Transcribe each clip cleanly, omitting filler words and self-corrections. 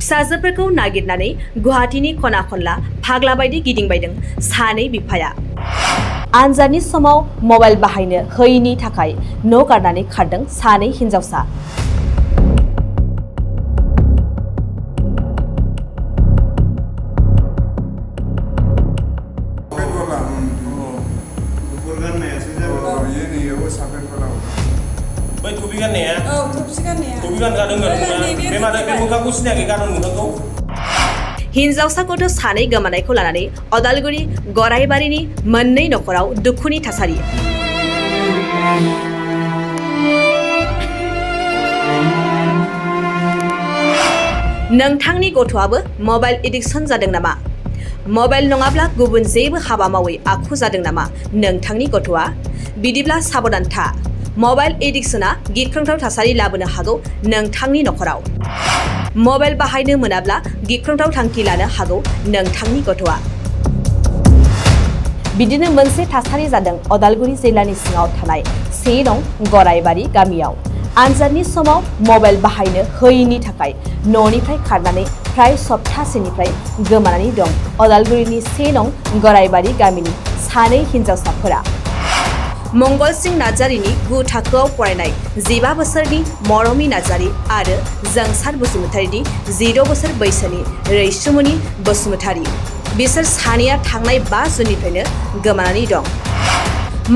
फिसाजोफोरखौ नागिरनानै गुवाहाटीनि खना खनला फाग्ला बायदि गिदिंबायदों सानै बिफाया। आनजादनि समाव मबाइल बाहायनो होयैनि थाखाय न' गारनानै खारदों सानै हिनजावसा। हिनजावसा गथ' सानै गोमानायखौ लानानै अदालगुरि गराइबारिनि मोननै नखराव दुखुनि थासारि। नोंथांनि गथ'आबो मबाइल एडिक्शन जादों नामा? मबाइल नङाब्ला गुबुन जेबो हाबा मावै आखु जादों नामा नोंथांनि गथ'आ? बिदिब्ला साबधान था। मबाइल एडिक्शना गिख्रंथाव थासारि लाबोनो हागौ नोंथांनि नखराव। मबाइल बाहायनो मोनाब्ला गिख्रंथाव थांखि लानो हागौ नोंथांनि गथ'आ। बिदिनो मोनसे थासारि जादों अदालगुरि जिल्लानि सिङाव थानाय 1 नं गराइबारि गामियाव। आनजादनि समाव मबाइल बाहायनो होयैनि थाखाय न'निफ्राय खारनानै फ्राय सप्तासेनिफ्राय गोमानानै दं अदालगुरिनि 1 नं गराइबारि गामिनि सानै हिनजावसाफोरा। मंगलसिं नार्जारिनि 9 थाखोआव फरायनाय 15 बोसोरनि मरमी नार्जारि आरो जोंसार बसुमतारीनि 16 बोसोर बैसोनि रैसुमनि बसुमतारी। बिसोर सानैया थांनाय 5 जुननिफ्रायनो गोमानानै दं।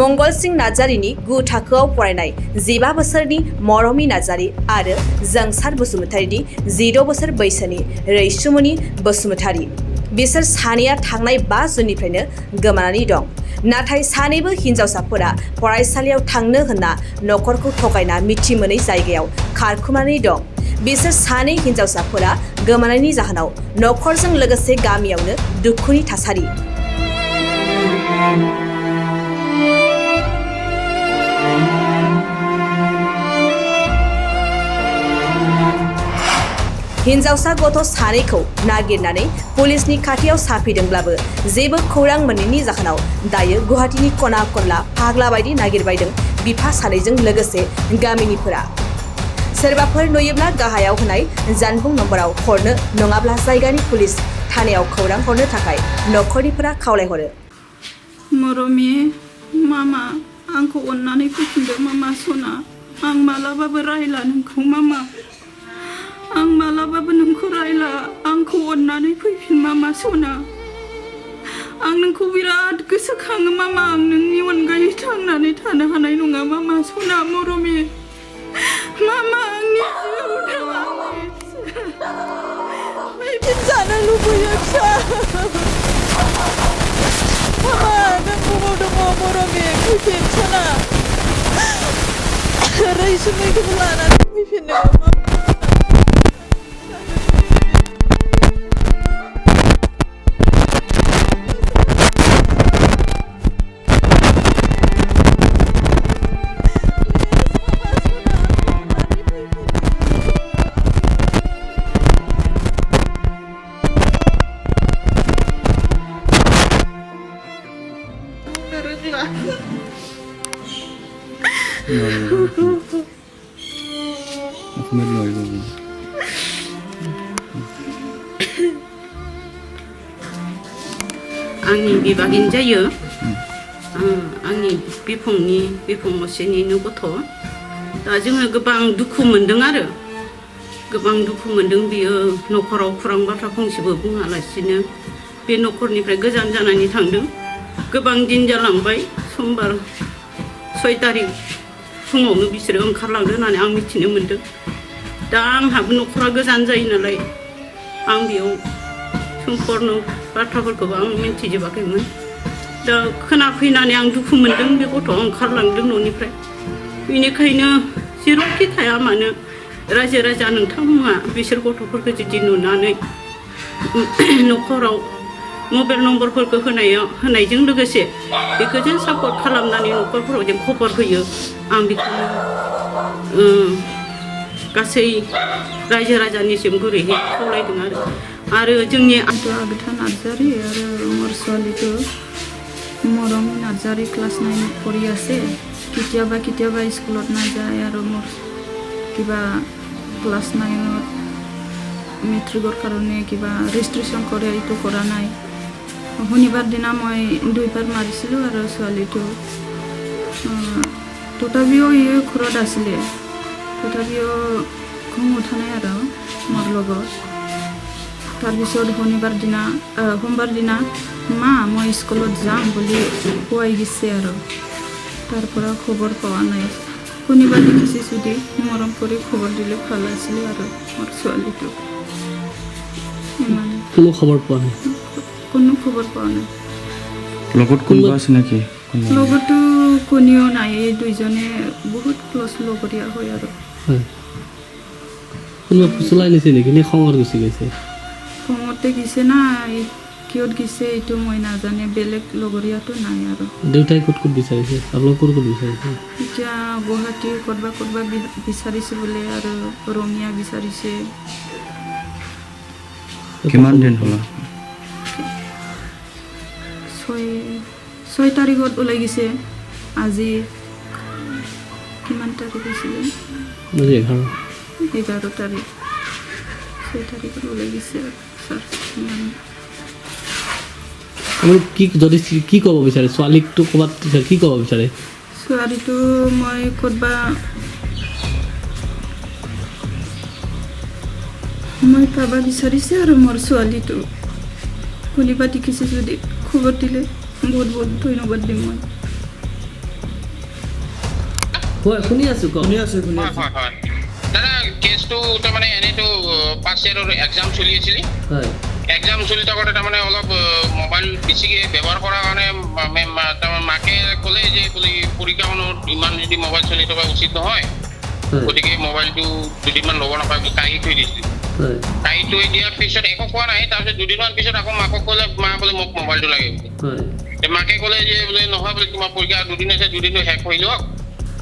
मंगलसिं नार्जारिनि 9 थाखोआव फरायनाय 15 बोसोरनि मरमी नार्जारि आरो जोंसार बसुमतारीनि 16 बोसोर बैसोनि रैसुमनि बसुमतारी। बिसोर सानैया थांनाय 5 जुननिफ्रायनो गोमानानै दं। नाथाय सानैबो हिनजावसाफोरा फरायसालियाव थांनो होनना नखरखौ थगायना मिथि मोनै जायगायाव खारखुमानानै दं। बिसोर सानै हिनजावसाफोरा गोमानायनि जाहोनाव नखरजों लोगोसे गामियावनो दुखुनि थासारि। हिनजावसा गथ' सानैखौ नागिरनानै पुलिसनि खाथियाव साफैदोंब्लाबो जेबो खौरां मोनैनि जाहोनाव दायो गुवाहाटीनि खना खनला फाग्ला बायदि नागिरबायदों बिफा सानैजों लोगोसे गामिनिफोरा। सोरबाफोर नुयोब्ला गाहायाव होनाय जानबुं नम्बराव हरनो नङाब्ला जायगानि पुलिस थानायाव खौरां हरनो थाखाय नखरनिफोरा खावलायहरो। मरमी मामा आंखौ अननानै फैफिनदो मामा सना। आं मालाबाबो रायला नोंखौ मामा। आं मालाबाबो नोंखौ रायला। आंखौ अननानै फैफिन मामा सना। आं नोंखौ बिराद गोसोखाङो मामा। आं नोंनि अनगायै थांनानै थानो हानाय नङा मामा सना मरमी। मामा आंनि जिउ फैफिन जानो लुबैयो फिसा। मामा नों बबाव दङ मरमी फैफिन सना। रैसुमैखौबो लानानै फैफिननो मामा। आंनि बिबागिन जायो। आंनि बिफं असेनिनो गथ'। दा जोङो गोबां दुखु मोनदों आरो गोबां दुखु मोनदों। बियो नखराव खुरां बाथ्रा फंसेबो बुङालासिनो बे नखरनिफ्राय गोजान जानानै थांदों। गोबां दिन जालांबाय। समबार 6 तारिख फुङावनो बिसोरो ओंखारलांदों होननानै आं मिथिनो मोन्दों। दा आंहाबो नखरा गोजान जायो नालाय आं बेयाव सम्पूर्ण बाथ्राफोरखौबो आं मिन्थिजोबाखैमोन। दा खोनाफैनानै आं दुखु मोन्दों। बे गथ'आ ओंखारलांदों न'निफ्राय। बेनिखायनो जेरावखि थाया मानो रायजो राजा नोंथांमोना बिसोर गथ'फोरखौ जुदि नुनानै नखराव मबाइल नम्बरफोरखौ होनायजों लोगोसे बेखौ जों सापर्ट खालामनानै नखरफोराव जों खबर होयो। आं बेखौनो गासै रायजो राजानिसिम गुरैहै खावलायदों आरो जोंनि आगथा नार्जारि आरो मोर ছোৱালীটো मरमी नार्जारि क्लास 9 পঢ়ি আছে। কেতিয়াবা স্কুলত নাযায় আৰু মোৰ কিবা ক্লাছ 9ত মেট্ৰিকৰ কাৰণে কিবা ৰেজিষ্ট্ৰেশ্যন কৰে এইটো কৰা নাই শনিবাৰ দিনা মই 2বাৰ মাৰিছিলোঁ আৰু ছোৱালীটো তথাপিও ঘৰত আছিলে তথাপিও খং উঠা নাই আৰু মোৰ লগত তাৰপিছত সোমবাৰ দিনা মা মই স্কুলত যাম বুলি কোৱাই গৈছে আৰু তাৰ পৰা খবৰ পোৱা নাই কোনোবা দেখিছে যদি মৰম কৰি খবৰ দিলে ভাল আছিলে আৰু মোৰ ছোৱালীটো কোনো খবৰ পোৱা নাই লগত কোনোবা আছে নেকি লগতো কোনেও নাই এই দুইজনে বহুত ক্লজ লগৰীয়া হয় আৰু কোনোবা ফুচলাই নিছে নেকি নে খঙত গুচি গৈছে খঙতে গৈছে না কিয়ত গৈছে এইটো মই নাজানে বেলেগ লগৰীয়াটো নাই আৰু দেউতাই ক'ত বিচাৰিছে আপোনালোক ক'ত বিচাৰিছে এতিয়া গুৱাহাটী ক'ৰবা বিচাৰিছে বোলে আৰু ৰঙিয়া বিচাৰিছে কিমান দিন হ'ল 6 তাৰিখত ওলাই গৈছে আজি কিমান তাৰিখ হৈছিলে 11 তাৰিখ 6 তাৰিখত ওলাই গৈছে ছাৰ আপুনি কি ক'ব বিচাৰে ছোৱালীকটো ক'ৰবাত কি ক'ব বিচাৰে ছোৱালীটো মই ক'ৰবা মই পাব বিচাৰিছে আৰু মোৰ ছোৱালীটো কোনোবা দেখিছে যদি খবৰ দিলে বহুত ধন্যবাদ দিম মই শুনি আছোঁ দাদা কেছটো তাৰমানে এনেইতো ফাৰ্ষ্ট ইয়েৰৰ এক্সাম চলি আছিলে এক্সাম চলি থাকোঁতে তাৰমানে অলপ মোবাইল বেছিকৈ ব্যৱহাৰ কৰাৰ কাৰণে মাকে ক'লে যে বোলে পৰীক্ষাখনত ইমান যদি মোবাইল চলি থকা উচিত নহয় গতিকে মোবাইলটো দুদিনমান ল'ব নাপায় বুলি কাঢ়ি থৈ দিছিলে কাঢ়ি থৈ দিয়াৰ পিছত একো কোৱা নাই তাৰপিছত দুদিনমান পিছত আকৌ মাকক ক'লে মা বোলে মোক মোবাইলটো লাগে মাকে ক'লে যে বোলে নহয় বোলে তোমাৰ পৰীক্ষা দুদিন আছে দুদিনটো শেষ হৈ লওক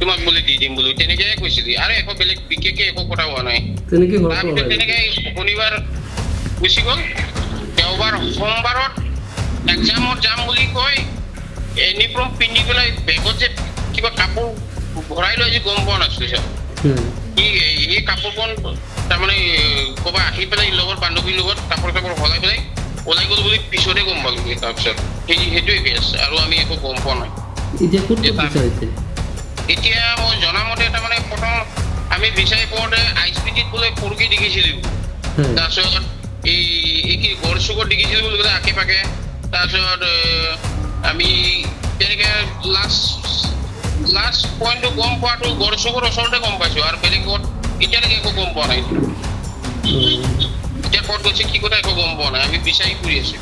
তোমাক বোলে দি দিম বোলো তেনেকৈ কৈছিলি আৰু একো বেলেগ বিশেষকৈ একো কথা হোৱা নাই তাৰপিছত তেনেকৈ শনিবাৰ গুচি গ'ল দেওবাৰ সোমবাৰত এক্সামত যাম বুলি কৈ ইউনিফৰ্ম পিন্ধি পেলাই বেগত যে কিবা কাপোৰ ভৰাই লৈ যে গম পোৱা নাছিলোঁ ছাৰ এই কাপোৰখন তাৰমানে ক'ৰবাত আহি পেলাই লগৰ বান্ধৱীৰ লগত কাপোৰ সলাই পেলাই ওলাই গ'ল বুলি পিছতে গম পালোঁ তাৰপিছত সেইটোৱে কেছ আৰু আমি একো গম পোৱা নাই এতিয়া মই জনামতে তাৰমানে প্ৰথম আমি বিচাৰি পোৱাতে ISBTত বোলে পৰহি দেখিছিলোঁ তাৰপিছত এই কি গড় চুকত দেখিছিলোঁ বুলি ক'লে আশে পাশে তাৰপিছত আমি তেনেকৈ লাষ্ট পইণ্টটো গম পোৱাটো গড় চুকৰ ওচৰতে গম পাইছোঁ আৰু বেলেগত এতিয়ালৈকে একো গম পোৱা নাই এতিয়া ক'ত গৈছে কি কথা একো গম পোৱা নাই আমি বিচাৰি ফুৰি আছোঁ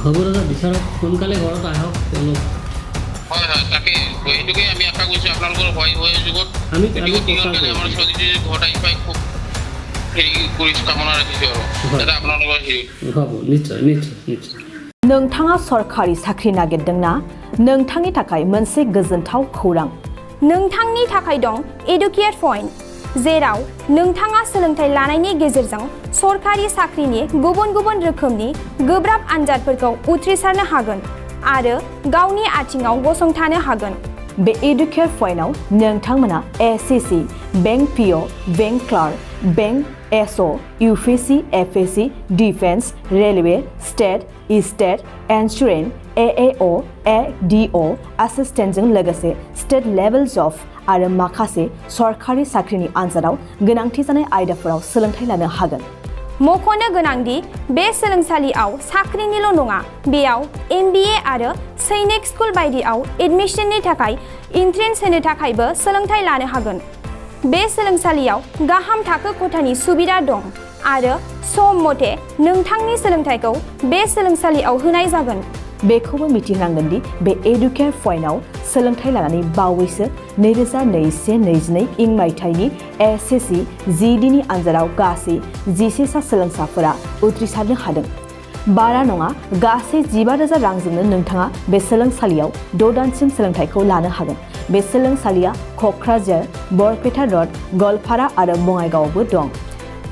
হ'ব দাদা বিচাৰক সোনকালে ঘৰত আহক তেওঁলোক হয় তাকে সেইটোকে আমি আশা কৰিছোঁ আপোনালোকৰ হয় যুগত আমাৰ ছোৱালীটো ঘৰত আহি পাই খুব হেৰি কৰিছোঁ কামনা ৰাখিছোঁ আৰু দাদা আপোনালোকৰ হেৰি হ'ব নিশ্চয় नोंथाङा सरखारि साख्रि नागिरदोंना नोंथांनि थाखाय मोनसे गोजोनथाव खौरां नोंथांनि थाखाय दं एडुकेट पॉइंट जेराव नोंथाङा सोलोंथाइ लानायनि गेजेरजों सरखारि साख्रिनि गुबुन गुबुन रोखोमनि गोब्राब आनजादफोरखौ उथ्रिसारनो हागोन आरो गावनि आथिङाव गसंथानो हागोन बे एडुकेट पॉइंटआव नोंथांमोना SSC bank PO bank clerk bank SO UPSC FSC defence railway state insurance AAO ADO एसिस्टेन्टजों लोगोसे स्टेट लेभेल जब आरो माखासे सरखारि साख्रिनि आनजादाव गोनांथि जानाय आयदाफोराव सोलोंथाइ लानो हागोन मख'नो गोनांदि बे सोलोंसालियाव साख्रिनिल' नङा बेयाव MBA आरो सैनिक स्कुल बायदियाव एडमिशननि थाखाय एन्ट्रेन्स होनो थाखायबो सोलोंथाइ लानो हागोन बे सोलोंसालियाव गाहाम थाखो खथानि सुबिदा दं आरो सम मथे नोंथांनि सोलोंथाइखौ बे सोलोंसालियाव होनाय जागोन बेखौबो मिथिनांगोन दि बे एडुकेट पॉइन्टआव सोलोंथाइ लानानै बावैसो 2021-22 इं मायथाइनि एसएससी GDनि आनजादाव गासै 11 सा सोलोंसाफोरा उथ्रिसारनो हादों बारा नङा गासै 15,000 रांजोंनो नोंथाङा बे सोलोंसालियाव 6 दानसिम सोलोंथाइखौ लानो हागोन बे सोलोंसालिया क'क्राझार बरपेटा रड गलपारा आरो बङाइगावआवबो दं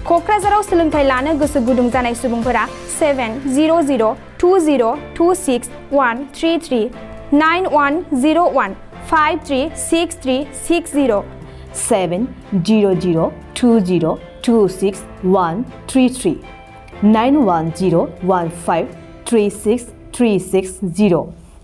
क'क्राझाराव सोलोंथाइ लानो गोसो गुदुं जानाय सुबुंफोरा 70020261133 9101 536360 70020262133 91015363660